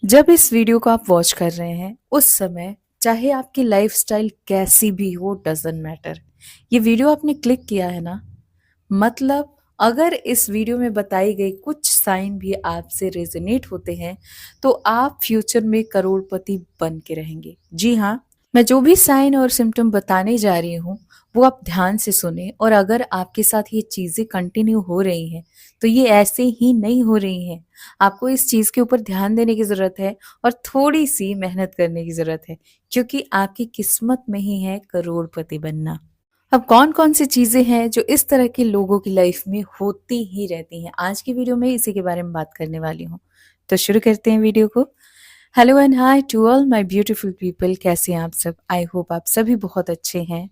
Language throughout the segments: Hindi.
जब इस वीडियो को आप वॉच कर रहे हैं उस समय चाहे आपकी लाइफस्टाइल कैसी भी हो डजंट मैटर। ये वीडियो आपने क्लिक किया है ना, मतलब अगर इस वीडियो में बताई गई कुछ साइन भी आपसे रेजोनेट होते हैं तो आप फ्यूचर में करोड़पति बन के रहेंगे। जी हाँ, मैं जो भी साइन और सिम्टम बताने जा रही हूँ वो आप ध्यान से सुने, और अगर आपके साथ ये चीजें कंटिन्यू हो रही हैं तो ये ऐसे ही नहीं हो रही हैं। आपको इस चीज के ऊपर ध्यान देने की जरूरत है और थोड़ी सी मेहनत करने की जरूरत है, क्योंकि आपकी किस्मत में ही है करोड़पति बनना। अब कौन कौन सी चीजें हैं जो इस तरह के लोगों की लाइफ में होती ही रहती हैं, आज की वीडियो में इसी के बारे में बात करने वाली हूँ। तो शुरू करते हैं वीडियो को। Hello and hi to all my beautiful people, कैसे हैं आप सब? आई होप आप सभी बहुत अच्छे हैं,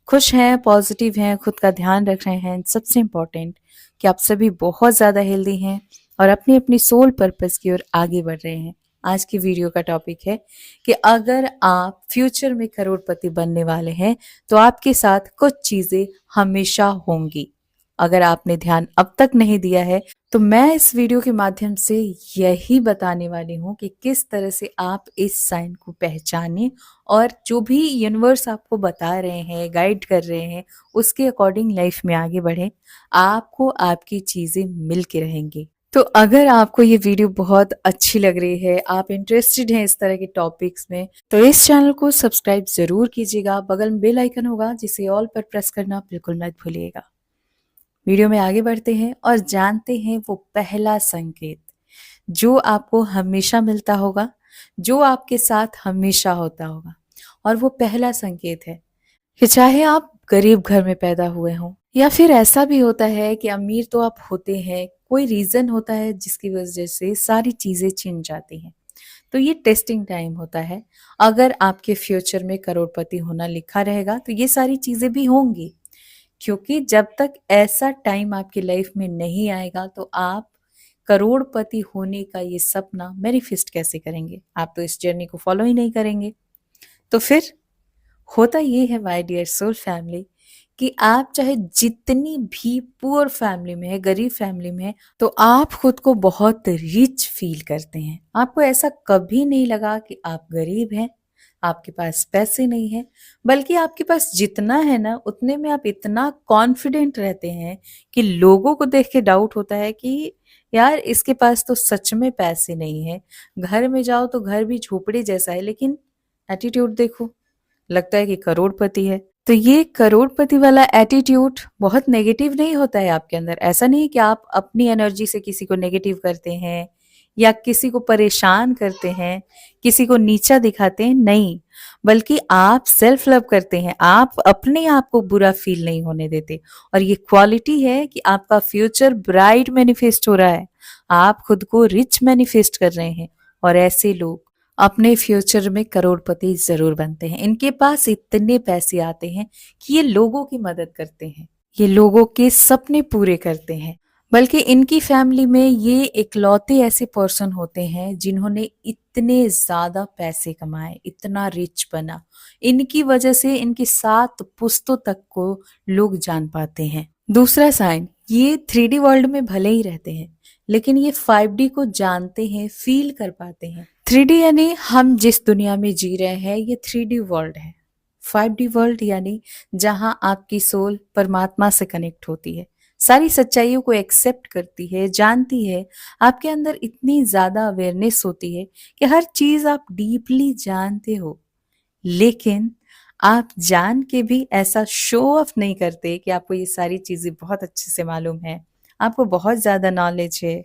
खुश हैं, पॉजिटिव हैं, खुद का ध्यान रख रहे हैं। सबसे इम्पोर्टेंट कि आप सभी बहुत ज़्यादा हेल्दी हैं और अपनी अपनी सोल पर्पस की ओर आगे बढ़ रहे हैं। आज की वीडियो का टॉपिक है कि अगर आप फ्यूचर में करोड़पति बनने वाले हैं तो आपके साथ कुछ चीज़ें हमेशा होंगी। अगर आपने ध्यान अब तक नहीं दिया है तो मैं इस वीडियो के माध्यम से यही बताने वाली हूँ कि किस तरह से आप इस साइन को पहचानें और जो भी यूनिवर्स आपको बता रहे हैं, गाइड कर रहे हैं, उसके अकॉर्डिंग लाइफ में आगे बढ़े। आपको आपकी चीजें मिल के रहेंगी। तो अगर आपको ये वीडियो बहुत अच्छी लग रही है, आप इंटरेस्टेड हैं इस तरह के टॉपिक्स में, तो इस चैनल को सब्सक्राइब जरूर कीजिएगा। बगल में बेल आइकन होगा जिसे ऑल पर प्रेस करना बिल्कुल मत भूलिएगा। वीडियो में आगे बढ़ते हैं और जानते हैं वो पहला संकेत जो आपको हमेशा मिलता होगा, जो आपके साथ हमेशा होता होगा। और वो पहला संकेत है कि चाहे आप गरीब घर में पैदा हुए हों या फिर ऐसा भी होता है कि अमीर तो आप होते हैं, कोई रीजन होता है जिसकी वजह से सारी चीजें छिन जाती हैं, तो ये टेस्टिंग टाइम होता है। अगर आपके फ्यूचर में करोड़पति होना लिखा रहेगा तो ये सारी चीजें भी होंगी, क्योंकि जब तक ऐसा टाइम आपकी लाइफ में नहीं आएगा तो आप करोड़पति होने का ये सपना मैनिफेस्ट कैसे करेंगे? आप तो इस जर्नी को फॉलो ही नहीं करेंगे। तो फिर होता ये है माय डियर सोल फैमिली कि आप चाहे जितनी भी पुअर फैमिली में है, गरीब फैमिली में है, तो आप खुद को बहुत रिच फील करते हैं। आपको ऐसा कभी नहीं लगा कि आप गरीब हैं, आपके पास पैसे नहीं है, बल्कि आपके पास जितना है ना उतने में आप इतना कॉन्फिडेंट रहते हैं कि लोगों को देख के डाउट होता है कि यार इसके पास तो सच में पैसे नहीं है। घर में जाओ तो घर भी झोपड़ी जैसा है, लेकिन एटीट्यूड देखो, लगता है कि करोड़पति है। तो ये करोड़पति वाला एटीट्यूड बहुत नेगेटिव नहीं होता है आपके अंदर। ऐसा नहीं है कि आप अपनी एनर्जी से किसी को नेगेटिव करते हैं या किसी को परेशान करते हैं, किसी को नीचा दिखाते हैं, नहीं। बल्कि आप सेल्फ लव करते हैं, आप अपने आप को बुरा फील नहीं होने देते। और ये क्वालिटी है कि आपका फ्यूचर ब्राइट मैनिफेस्ट हो रहा है, आप खुद को रिच मैनिफेस्ट कर रहे हैं। और ऐसे लोग अपने फ्यूचर में करोड़पति जरूर बनते हैं। इनके पास इतने पैसे आते हैं कि ये लोगों की मदद करते हैं, ये लोगों के सपने पूरे करते हैं। बल्कि इनकी फैमिली में ये इकलौते ऐसे पर्सन होते हैं जिन्होंने इतने ज्यादा पैसे कमाए, इतना रिच बना। इनकी वजह से इनकी 7 पुश्तों तक को लोग जान पाते हैं। दूसरा साइन, ये 3D वर्ल्ड में भले ही रहते हैं लेकिन ये 5D को जानते हैं, फील कर पाते हैं। 3D यानी हम जिस दुनिया में जी रहे हैं ये 3D वर्ल्ड है। 5D वर्ल्ड यानी जहां आपकी सोल परमात्मा से कनेक्ट होती है, सारी सच्चाइयों को एक्सेप्ट करती है, जानती है। आपके अंदर इतनी ज्यादा अवेयरनेस होती है कि हर चीज आप डीपली जानते हो, लेकिन आप जान के भी ऐसा शो ऑफ नहीं करते कि आपको ये सारी चीजें बहुत अच्छे से मालूम है, आपको बहुत ज्यादा नॉलेज है।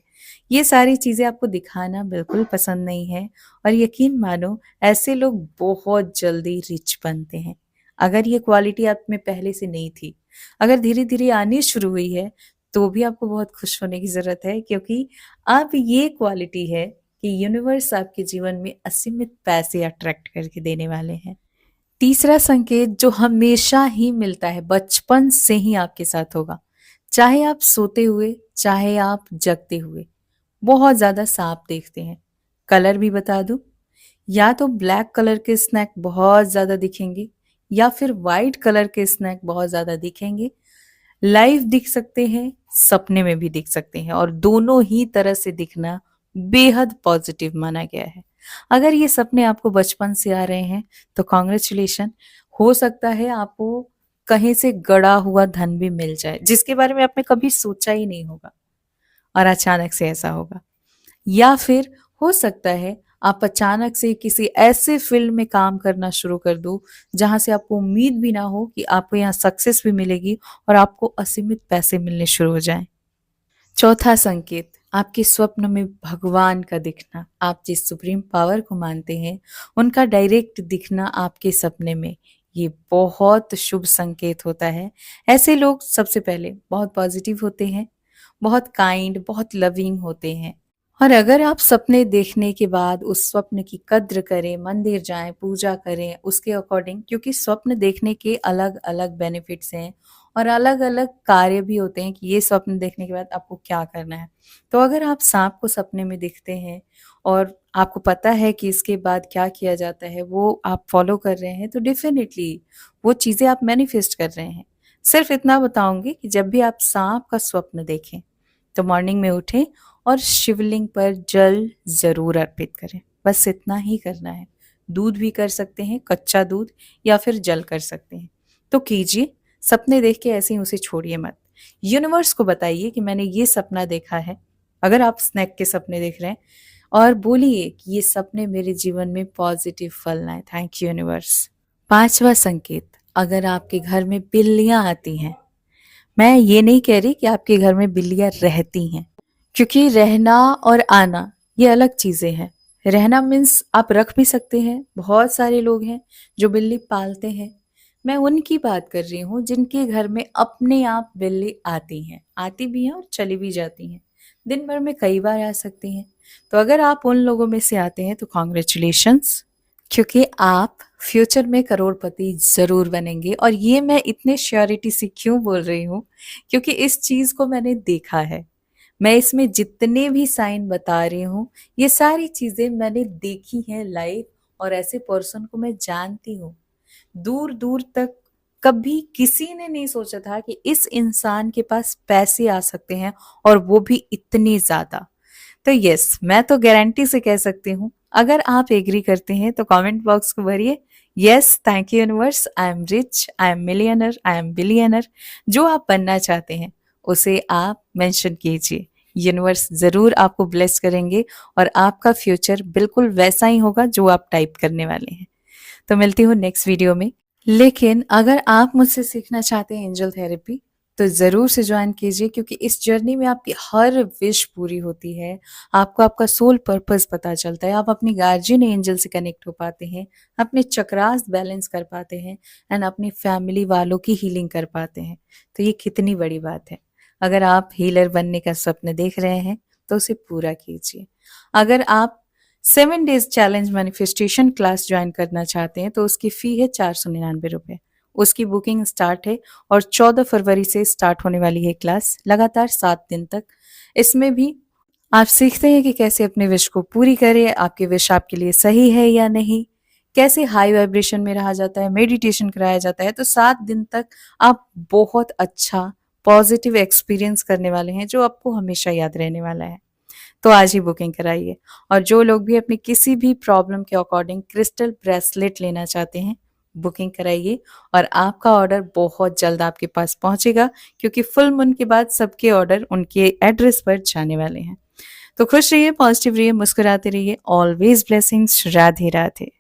ये सारी चीजें आपको दिखाना बिल्कुल पसंद नहीं है। और यकीन मानो, ऐसे लोग बहुत जल्दी रिच बनते हैं। अगर ये क्वालिटी आप में पहले से नहीं थी, अगर धीरे धीरे आनी शुरू हुई है, तो भी आपको बहुत खुश होने की जरूरत है, क्योंकि अब ये क्वालिटी है कि यूनिवर्स आपके जीवन में असीमित पैसे अट्रैक्ट करके देने वाले हैं। तीसरा संकेत जो हमेशा ही मिलता है, बचपन से ही आपके साथ होगा, चाहे आप सोते हुए चाहे आप जगते हुए, बहुत ज्यादा सांप देखते हैं। कलर भी बता दूं, या तो ब्लैक कलर के स्नैक बहुत ज्यादा दिखेंगे या फिर वाइट कलर के स्नैक बहुत ज्यादा दिखेंगे। लाइव दिख सकते हैं, सपने में भी दिख सकते हैं, और दोनों ही तरह से दिखना बेहद पॉजिटिव माना गया है। अगर ये सपने आपको बचपन से आ रहे हैं तो कांग्रेचुलेशन। हो सकता है आपको कहीं से गड़ा हुआ धन भी मिल जाए जिसके बारे में आपने कभी सोचा ही नहीं होगा और अचानक से ऐसा होगा। या फिर हो सकता है आप अचानक से किसी ऐसे फील्ड में काम करना शुरू कर दो जहां से आपको उम्मीद भी ना हो कि आपको यहाँ सक्सेस भी मिलेगी और आपको असीमित पैसे मिलने शुरू हो जाएं। चौथा संकेत, आपके स्वप्न में भगवान का दिखना। आप जिस सुप्रीम पावर को मानते हैं उनका डायरेक्ट दिखना आपके सपने में, ये बहुत शुभ संकेत होता है। ऐसे लोग सबसे पहले बहुत पॉजिटिव होते हैं, बहुत काइंड, बहुत लविंग होते हैं। और अगर आप सपने देखने के बाद उस स्वप्न की कद्र करें, मंदिर जाएं, पूजा करें उसके अकॉर्डिंग, क्योंकि स्वप्न देखने के अलग अलग बेनिफिट्स हैं और अलग अलग कार्य भी होते हैं कि ये स्वप्न देखने के बाद आपको क्या करना है। तो अगर आप सांप को सपने में दिखते हैं और आपको पता है कि इसके बाद क्या किया जाता है, वो आप फॉलो कर रहे हैं, तो डेफिनेटली वो चीज़ें आप मैनिफेस्ट कर रहे हैं। सिर्फ इतना बताऊंगी कि जब भी आप सांप का स्वप्न देखें तो मॉर्निंग में उठें और शिवलिंग पर जल जरूर अर्पित करें। बस इतना ही करना है। दूध भी कर सकते हैं, कच्चा दूध, या फिर जल कर सकते हैं। तो कीजिए, सपने देख के ऐसे ही उसे छोड़िए मत। यूनिवर्स को बताइए कि मैंने ये सपना देखा है, अगर आप स्नैक के सपने देख रहे हैं, और बोलिए कि ये सपने मेरे जीवन में पॉजिटिव फल लाए। Thank you universe. पांचवा संकेत, अगर आपके घर में बिल्लियां आती हैं, मैं ये नहीं कह रही कि आपके घर में बिल्लियां रहती हैं, क्योंकि रहना और आना ये अलग चीजें हैं। रहना मीन्स आप रख भी सकते हैं, बहुत सारे लोग हैं जो बिल्ली पालते हैं। मैं उनकी बात कर रही हूँ जिनके घर में अपने आप बिल्ली आती हैं, आती भी हैं और चली भी जाती हैं, दिन भर में कई बार आ सकती हैं। तो अगर आप उन लोगों में से आते हैं तो कॉन्ग्रेचुलेशंस, क्योंकि आप फ्यूचर में करोड़पति जरूर बनेंगे। और ये मैं इतने श्योरिटी से क्यों बोल रही हूँ, क्योंकि इस चीज को मैंने देखा है। मैं इसमें जितने भी साइन बता रही हूँ ये सारी चीजें मैंने देखी हैं लाइव, और ऐसे पर्सन को मैं जानती हूँ। दूर दूर तक कभी किसी ने नहीं सोचा था कि इस इंसान के पास पैसे आ सकते हैं, और वो भी इतनी ज्यादा। तो यस, मैं तो गारंटी से कह सकती हूँ। अगर आप एग्री करते हैं तो कमेंट बॉक्स को भरिए yes, thank you universe, I am rich, I am millionaire, I am billionaire. जो आप बनना चाहते हैं उसे आप मेंशन कीजिए। यूनिवर्स जरूर आपको ब्लेस करेंगे और आपका फ्यूचर बिल्कुल वैसा ही होगा जो आप टाइप करने वाले हैं। तो मिलती हूँ नेक्स्ट वीडियो में। लेकिन अगर आप मुझसे सीखना चाहते हैं एंजल थेरेपी तो ज़रूर से ज्वाइन कीजिए, क्योंकि इस जर्नी में आपकी हर विश पूरी होती है। आपको आपका सोल पर्पस पता चलता है, आप अपनी गार्जियन एंजल से कनेक्ट हो पाते हैं, अपने चक्रास बैलेंस कर पाते हैं, एंड अपनी फैमिली वालों की हीलिंग कर पाते हैं। तो ये कितनी बड़ी बात है। अगर आप हीलर बनने का स्वप्न देख रहे हैं तो उसे पूरा कीजिए। अगर आप 7 days challenge manifestation class join करना चाहते हैं तो उसकी फ़ी है 499 रुपये। उसकी बुकिंग स्टार्ट है और 14 फरवरी से स्टार्ट होने वाली है क्लास, लगातार 7 दिन तक। इसमें भी आप सीखते हैं कि कैसे अपने विश को पूरी करें, आपके विश आपके लिए सही है या नहीं, कैसे हाई वाइब्रेशन में रहा जाता है, मेडिटेशन कराया जाता है। तो 7 दिन तक आप बहुत अच्छा पॉजिटिव एक्सपीरियंस करने वाले हैं जो आपको हमेशा याद रहने वाला है। तो आज ही बुकिंग कराइए। और जो लोग भी अपनी किसी भी प्रॉब्लम के अकॉर्डिंग क्रिस्टल ब्रेसलेट लेना चाहते हैं, बुकिंग कराइए और आपका ऑर्डर बहुत जल्द आपके पास पहुंचेगा, क्योंकि फुल मून के बाद सबके ऑर्डर उनके एड्रेस पर जाने वाले हैं। तो खुश रहिए, पॉजिटिव रहिए, मुस्कुराते रहिए। Always blessings. राधे राधे।